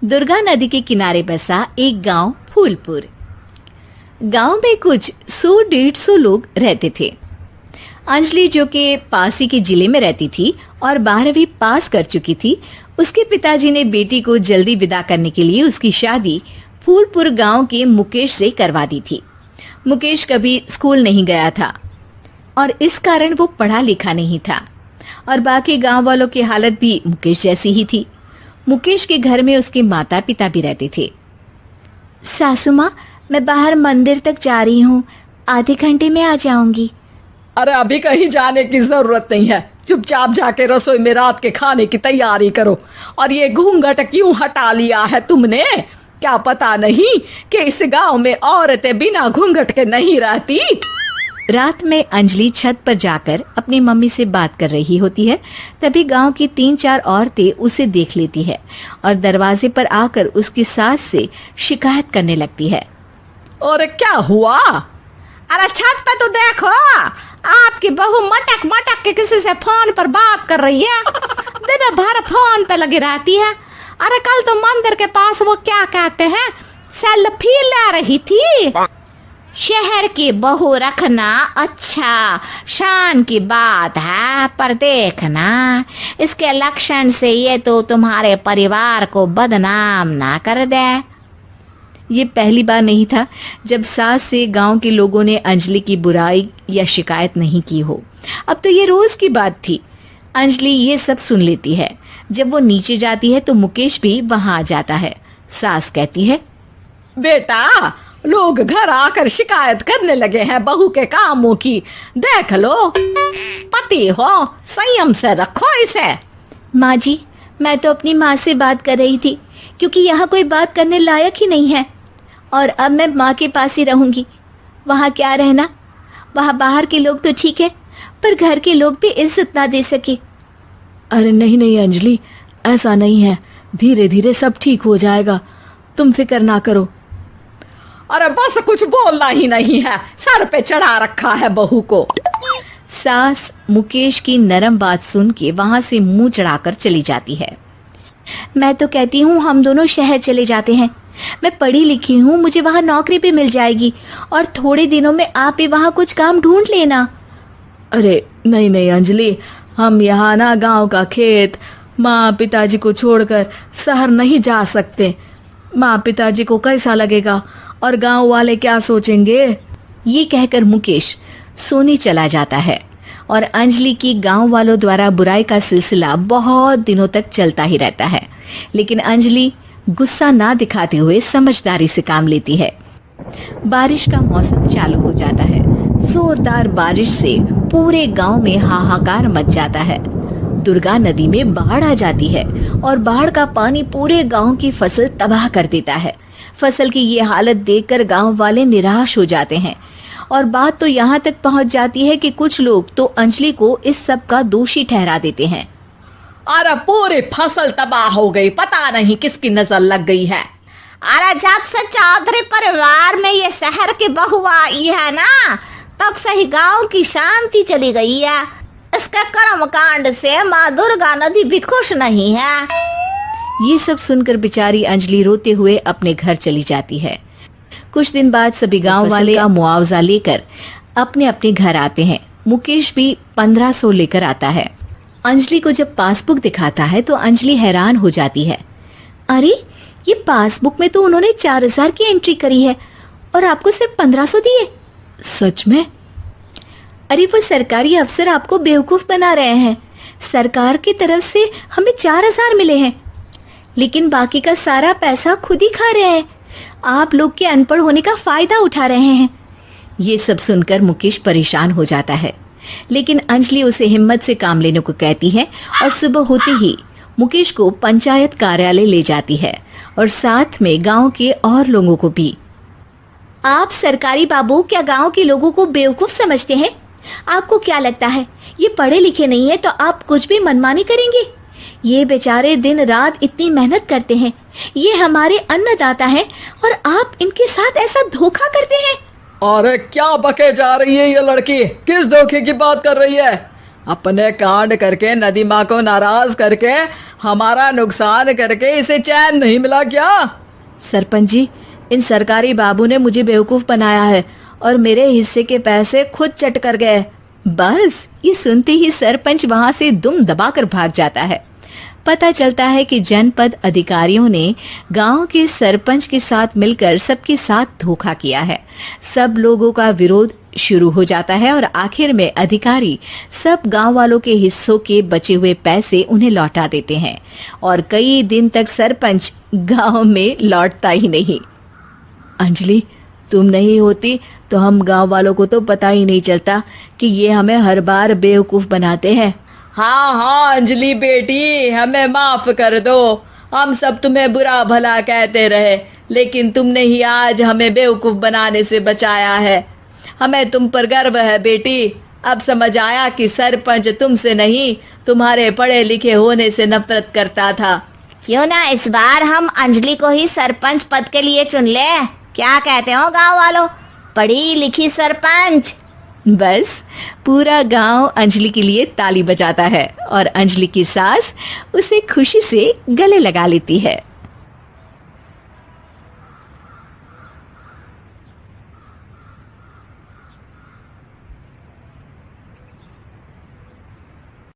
दुर्गा नदी के किनारे बसा एक गांव फूलपुर। गांव में कुछ 100-150 लोग रहते थे। अंजलि, जो कि पास ही के जिले में रहती थी और 12वीं पास कर चुकी थी, उसके पिताजी ने बेटी को जल्दी विदा करने के लिए उसकी शादी फूलपुर गांव के मुकेश से करवा दी थी। मुकेश कभी स्कूल नहीं गया था और इस कारण वो पढ़ा लिखा नहीं था और बाकी गांव वालों की हालत भी मुकेश जैसी ही थी। मुकेश के घर में उसके माता पिता भी रहते थे। सासू माँ, मैं बाहर मंदिर तक जा रही हूँ, आधे घंटे में आ जाऊंगी। अरे अभी कहीं जाने की जरूरत नहीं है, चुपचाप जाके रसोई में रात के खाने की तैयारी करो। और ये घूंघट क्यों हटा लिया है तुमने? क्या पता नहीं कि इस गांव में औरतें बिना घूंघट के नहीं रहती। रात में अंजलि छत पर जाकर अपनी मम्मी से बात कर रही होती है। तभी गांव की 3-4 औरतें उसे देख लेती है और दरवाजे पर आकर उसकी सास से शिकायत करने लगती है। और क्या हुआ? अरे छत पे तो देखो, आपकी बहू मटक मटक के किसी से फोन पर बात कर रही है। दिन भर फोन पे लगी रहती है। अरे कल तो मंदिर के पास वो क्या कहते हैं, सेल्फी ले रही थी। शहर की बहू रखना अच्छा शान की बात है, पर देखना इसके लक्षण से ये तो तुम्हारे परिवार को बदनाम ना कर दे। ये पहली बार नहीं था जब सास से गांव के लोगों ने अंजलि की बुराई या शिकायत नहीं की हो। अब तो ये रोज की बात थी। अंजलि ये सब सुन लेती है। जब वो नीचे जाती है तो मुकेश भी वहां आ जाता है। सास कहती है, बेटा, लोग घर आकर शिकायत करने लगे हैं बहू के कामों की। देख लो, पति हो, संयम से रखो इसे। माँ जी, मैं तो अपनी माँ से बात कर रही थी, क्योंकि यहाँ कोई बात करने लायक ही नहीं है और अब मैं माँ के पास ही रहूंगी। वहाँ क्या रहना, वहाँ बाहर के लोग तो ठीक है, पर घर के लोग भी इज्जत ना दे सके। अरे नहीं नहीं अंजलि, ऐसा नहीं है, धीरे धीरे सब ठीक हो जाएगा, तुम फिक्र ना करो। अरे बस कुछ बोलना ही नहीं है, सर पे चढ़ा रखा है बहू को। सास मुकेश की नरम बात सुन के वहां से मुंह चढ़ाकर चली जाती है। मैं तो कहती हूँ हम दोनों शहर चले जाते हैं। मैं पढ़ी लिखी हूँ, मुझे वहाँ नौकरी भी मिल जाएगी और थोड़े दिनों में आप भी वहाँ कुछ काम ढूंढ लेना। अरे नहीं नहीं अंजलि, हम यहाँ ना गांव का खेत, माँ पिताजी को छोड़कर शहर नहीं जा सकते। माँ पिताजी को कैसा लगेगा और गांव वाले क्या सोचेंगे? ये कहकर मुकेश सोने चला जाता है और अंजलि की गांव वालों द्वारा बुराई का सिलसिला बहुत दिनों तक चलता ही रहता है। लेकिन अंजलि गुस्सा ना दिखाते हुए समझदारी से काम लेती है। बारिश का मौसम चालू हो जाता है। जोरदार बारिश से पूरे गांव में हाहाकार मच जाता है। दुर्गा नदी में बाढ़ आ जाती है और बाढ़ का पानी पूरे गांव की फसल तबाह कर देता है। फसल की ये हालत देखकर गांव वाले निराश हो जाते हैं और बात तो यहाँ तक पहुँच जाती है कि कुछ लोग तो अंजलि को इस सब का दोषी ठहरा देते हैं। अरे पूरी फसल तबाह हो गई, पता नहीं किसकी नजर लग गई है। अरे जब से चौधरी परिवार में ये शहर की बहू आई है ना, तब से ही गांव की शांति चली गई है। इसके कर्म कांड से माँ दुर्गा नदी भी खुश नहीं है। ये सब सुनकर बेचारी अंजलि रोते हुए अपने घर चली जाती है। कुछ दिन बाद सभी गांव वाले का मुआवजा लेकर अपने अपने घर आते हैं। मुकेश भी 1500 लेकर आता है। अंजलि को जब पासबुक दिखाता है तो अंजलि हैरान हो जाती है। अरे, ये पासबुक में तो उन्होंने 4000 की एंट्री करी है और आपको सिर्फ 1500 दिए। सच में? अरे, वो सरकारी अफसर आपको बेवकूफ बना रहे हैं। सरकार की तरफ से हमें 4000 मिले हैं, लेकिन बाकी का सारा पैसा खुद ही खा रहे हैं। आप लोग के अनपढ़ होने का फायदा उठा रहे हैं। ये सब सुनकर मुकेश परेशान हो जाता है, लेकिन अंजलि उसे हिम्मत से काम लेने को कहती है और सुबह होते ही मुकेश को पंचायत कार्यालय ले जाती है और साथ में गांव के और लोगों को भी। आप सरकारी बाबू क्या गांव के लोगों को बेवकूफ समझते हैं? आपको क्या लगता है ये पढ़े लिखे नहीं है तो आप कुछ भी मनमानी करेंगे? ये बेचारे दिन रात इतनी मेहनत करते हैं, ये हमारे अन्नदाता हैं और आप इनके साथ ऐसा धोखा करते हैं। अरे क्या बके जा रही है ये लड़की, किस धोखे की बात कर रही है? अपने कांड करके नदी माँ को नाराज करके हमारा नुकसान करके इसे चैन नहीं मिला क्या? सरपंच जी, इन सरकारी बाबू ने मुझे बेवकूफ बनाया है और मेरे हिस्से के पैसे खुद चट कर गए। बस ये सुनते ही सरपंच वहां से दुम दबाकर भाग जाता है। पता चलता है कि जनपद अधिकारियों ने गांव के सरपंच के साथ मिलकर सबके साथ धोखा किया है। सब लोगों का विरोध शुरू हो जाता है और आखिर में अधिकारी सब गांव वालों के हिस्सों के बचे हुए पैसे उन्हें लौटा देते हैं और कई दिन तक सरपंच गांव में लौटता ही नहीं। अंजलि, तुम नहीं होती तो हम गांव वालों को तो पता ही नहीं चलता कि ये हमें हर बार बेवकूफ बनाते हैं। हाँ हाँ अंजलि बेटी, हमें माफ कर दो। हम सब तुम्हें बुरा भला कहते रहे, लेकिन तुमने ही आज हमें बेवकूफ बनाने से बचाया है। हमें तुम पर गर्व है बेटी। अब समझ आया कि सरपंच तुमसे नहीं, तुम्हारे पढ़े लिखे होने से नफरत करता था। क्यों ना इस बार हम अंजलि को ही सरपंच पद के लिए चुन ले? क्या कहते हो गांव वालों? पढ़ी लिखी सरपंच। बस पूरा गांव अंजलि के लिए ताली बजाता है और अंजलि की सास उसे खुशी से गले लगा लेती है।